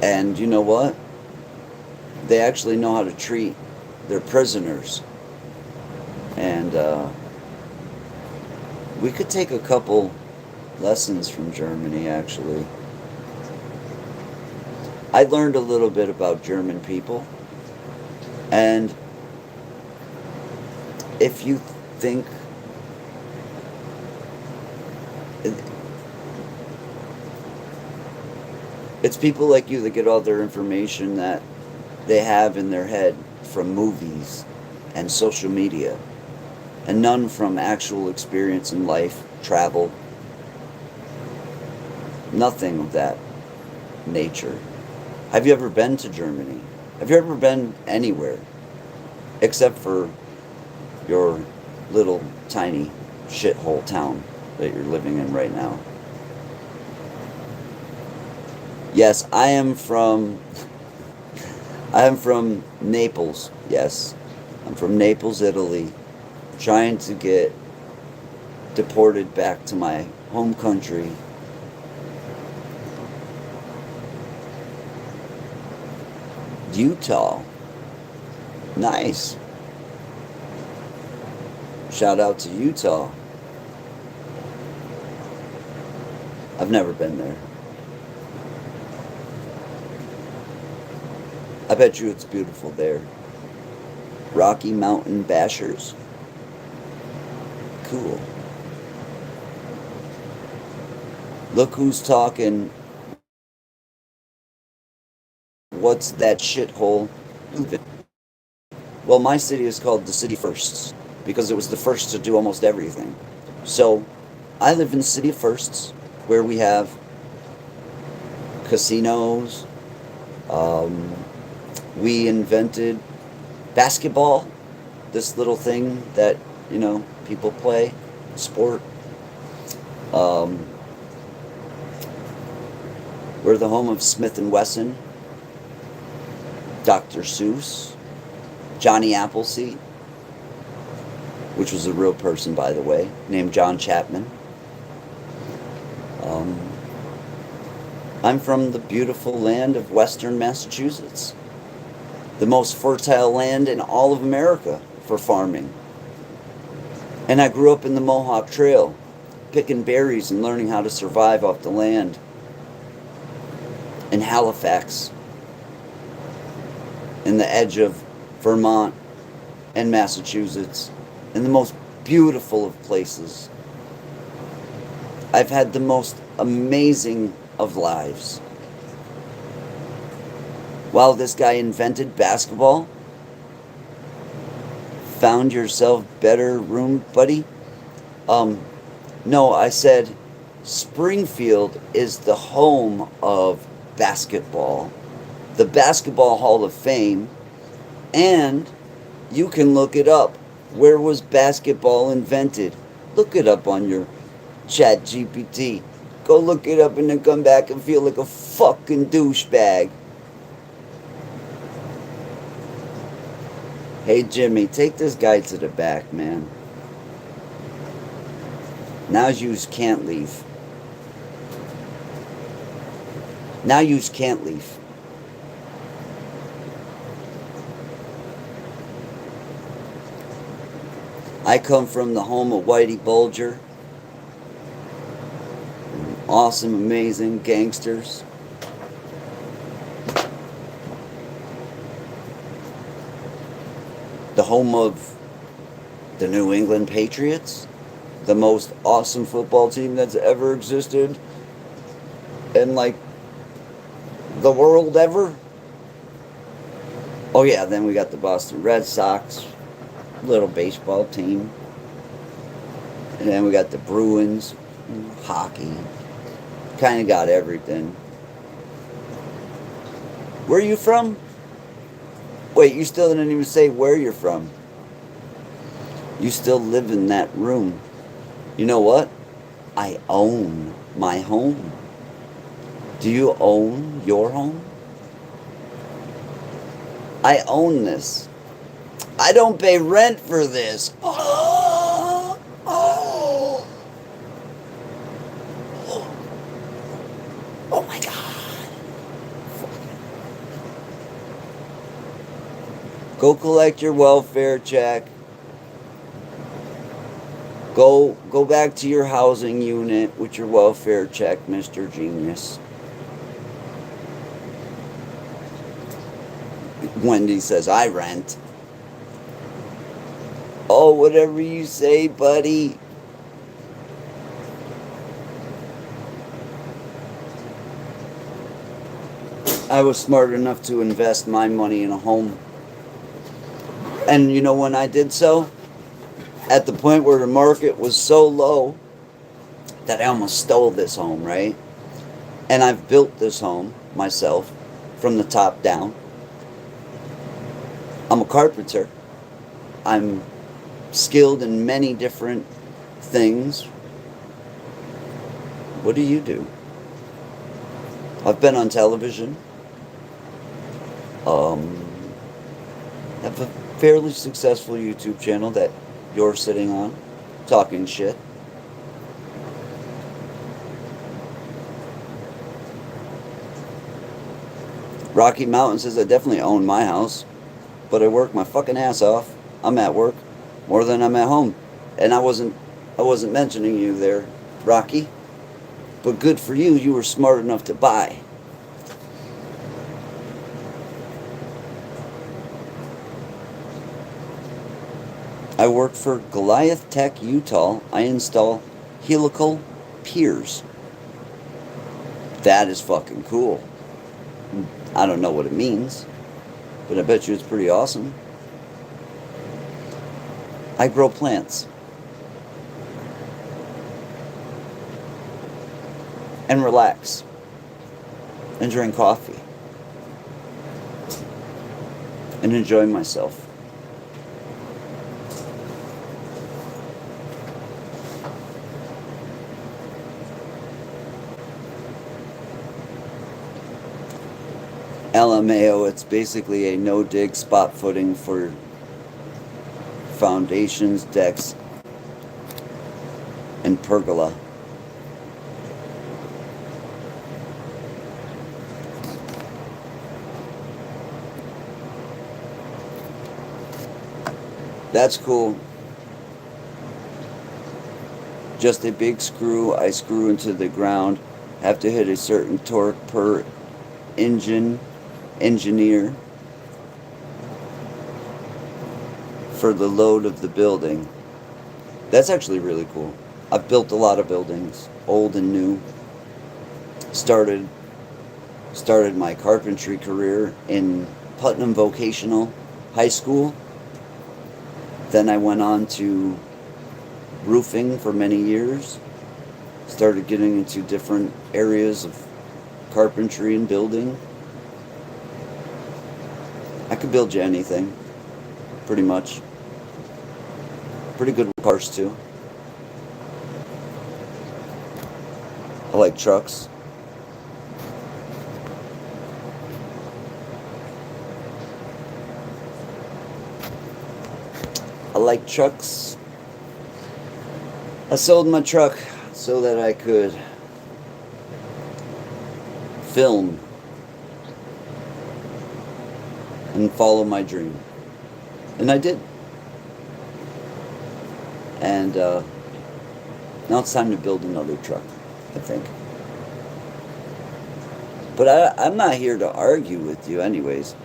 And you know what? They actually know how to treat they're prisoners. And we could take a couple lessons from Germany, actually. I learned a little bit about German people. And if you think it's people like you that get all their information that they have in their head from movies and social media, and none from actual experience in life, travel, nothing of that nature. Have you ever been to Germany? Have you ever been anywhere except for your little tiny shithole town that you're living in right now? Yes, I am from Naples. Yes. I'm from Naples, Italy, trying to get deported back to my home country. Utah. Nice. Shout out to Utah. I've never been there. I bet you it's beautiful there. Rocky Mountain Bashers. Cool. Look who's talking. What's that shithole? Well, my city is called the City Firsts because it was the first to do almost everything. So, I live in City of Firsts where we have casinos. We invented basketball, this little thing that, people play, sport. We're the home of Smith & Wesson, Dr. Seuss, Johnny Appleseed, which was a real person, by the way, named John Chapman. I'm from the beautiful land of Western Massachusetts, the most fertile land in all of America for farming. And I grew up in the Mohawk Trail, picking berries and learning how to survive off the land. In Halifax, in the edge of Vermont and Massachusetts, in the most beautiful of places. I've had the most amazing of lives. While this guy invented basketball, found yourself better room, buddy? No, I said Springfield is the home of basketball, the Basketball Hall of Fame, and you can look it up. Where was basketball invented? Look it up on your Chat GPT. Go look it up and then come back and feel like a fucking douchebag. Hey Jimmy, take this guy to the back, man. Now yous can't leave. Now yous can't leave. I come from the home of Whitey Bulger. Awesome, amazing gangsters. The home of the New England Patriots, the most awesome football team that's ever existed in like the world ever. Oh yeah, then we got the Boston Red Sox, little baseball team. And then we got the Bruins, hockey. Kind of got everything. Where are you from? Wait, you still didn't even say where you're from. You still live in that room. You know what? I own my home. Do you own your home? I own this. I don't pay rent for this. Oh, oh, oh my God. Go collect your welfare check. Go back to your housing unit with your welfare check, Mr. Genius. Wendy says, I rent. Oh, whatever you say, buddy. I was smart enough to invest my money in a home. And you know when I did so? At the point where the market was so low that I almost stole this home, right? And I've built this home myself from the top down. I'm a carpenter. I'm skilled in many different things. What do you do? I've been on television. Have a fairly successful YouTube channel that you're sitting on, talking shit. Rocky Mountain says I definitely own my house, but I work my fucking ass off. I'm at work more than I'm at home. And I wasn't mentioning you there, Rocky. But good for you, you were smart enough to buy. I work for Goliath Tech Utah. I install helical piers. That is fucking cool. I don't know what it means, but I bet you it's pretty awesome. I grow plants. And relax. And drink coffee. And enjoy myself. LMAO, it's basically a no-dig spot footing for foundations, decks, and pergola. That's cool. Just a big screw I screw into the ground. Have to hit a certain torque per engineer for the load of the building. That's actually really cool. I've built a lot of buildings, old and new. Started my carpentry career in Putnam Vocational High School. Then I went on to roofing for many years. Started getting into different areas of carpentry and building. I could build you anything, pretty much. Pretty good with cars too. I like trucks. I like trucks. I sold my truck so that I could film and follow my dream. And I did. And now it's time to build another truck, I think. But I'm not here to argue with you anyways.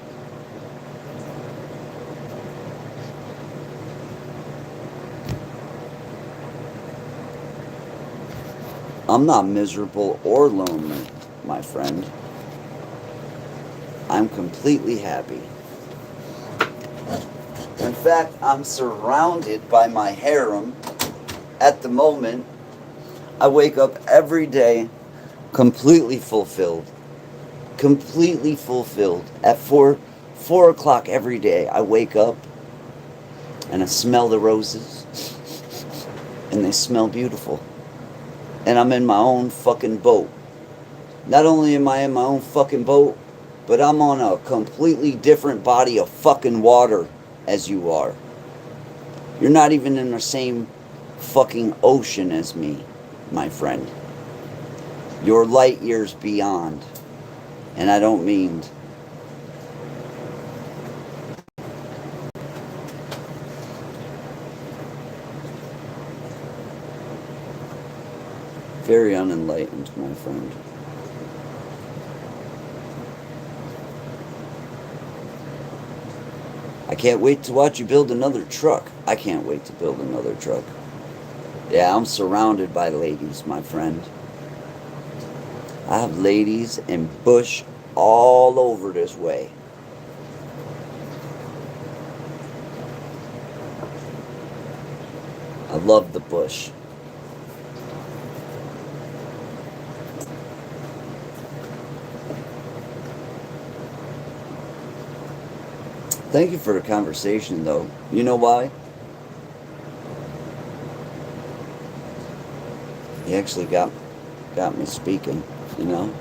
I'm not miserable or lonely, my friend. I'm completely happy. In fact, I'm surrounded by my harem at the moment. I wake up every day completely fulfilled. Completely fulfilled. At 4 o'clock every day, I wake up and I smell the roses. And they smell beautiful. And I'm in my own fucking boat. Not only am I in my own fucking boat, but I'm on a completely different body of fucking water as you are. You're not even in the same fucking ocean as me, my friend. You're light years beyond. And I don't mean Very unenlightened, my friend. I can't wait to watch you build another truck. I can't wait to build another truck. Yeah, I'm surrounded by ladies, my friend. I have ladies and bush all over this way. I love the bush. Thank you for the conversation, though. You know why? You actually got me speaking, you know?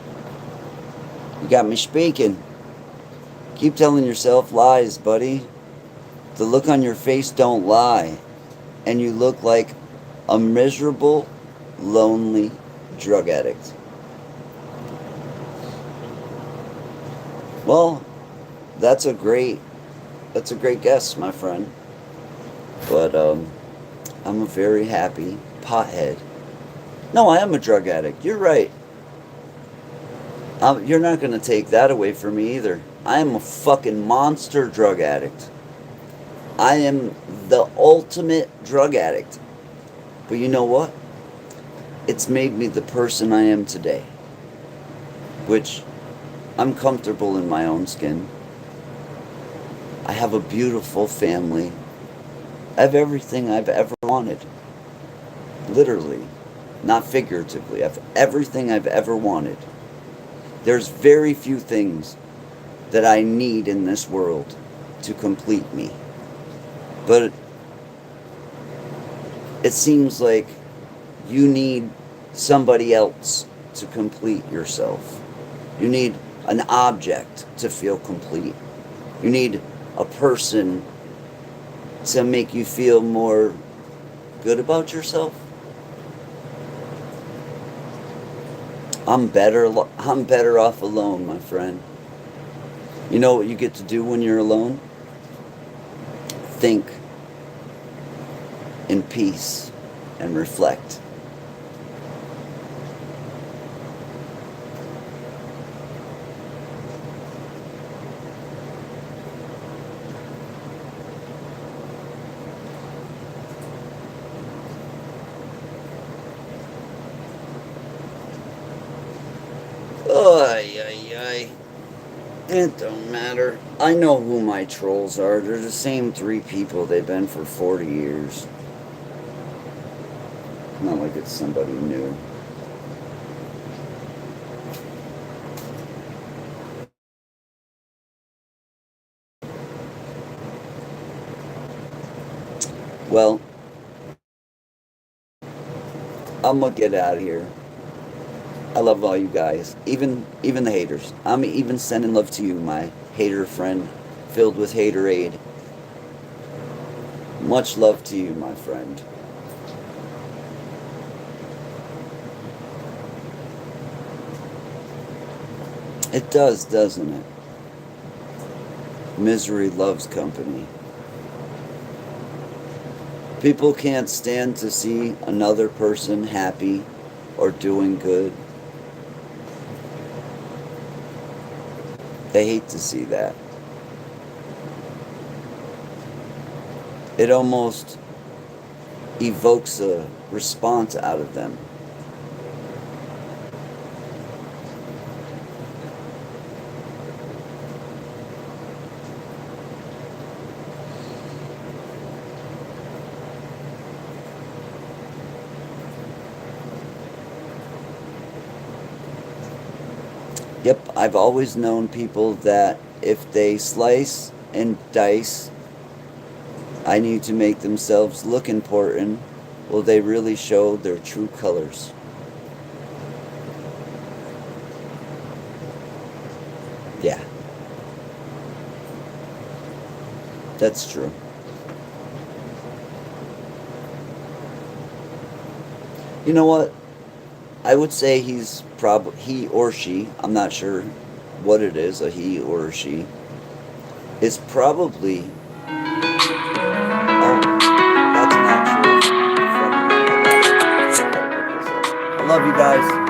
You got me speaking. Keep telling yourself lies, buddy. The look on your face don't lie. And you look like a miserable, lonely drug addict. Well, that's a great guess, my friend. But I'm a very happy pothead. No, I am a drug addict. You're right. You're not going to take that away from me either. I am a fucking monster drug addict. I am the ultimate drug addict. But you know what? It's made me the person I am today. Which I'm comfortable in my own skin. I have a beautiful family. I have everything I've ever wanted. Literally. Not figuratively. I have everything I've ever wanted. There's very few things that I need in this world to complete me. But it seems like you need somebody else to complete yourself. You need an object to feel complete. You need a person to make you feel more good about yourself. I'm better off alone, my friend. You know what you get to do when you're alone? Think in peace and reflect. Ay, ay, ay. It don't matter. I know who my trolls are. They're the same 3 people they've been for 40 years. Not like it's somebody new. Well, I'm gonna get out of here. I love all you guys, even the haters. I'm even sending love to you, my hater friend, filled with haterade. Much love to you, my friend. It does, doesn't it? Misery loves company. People can't stand to see another person happy or doing good. They hate to see that. It almost evokes a response out of them. Yep, I've always known people that if they slice and dice, I need to make themselves look important, will they really show their true colors? Yeah. That's true. You know what? I would say he or she, I'm not sure what it is, a he or a she, is probably, oh, that's an actual from, Love you guys.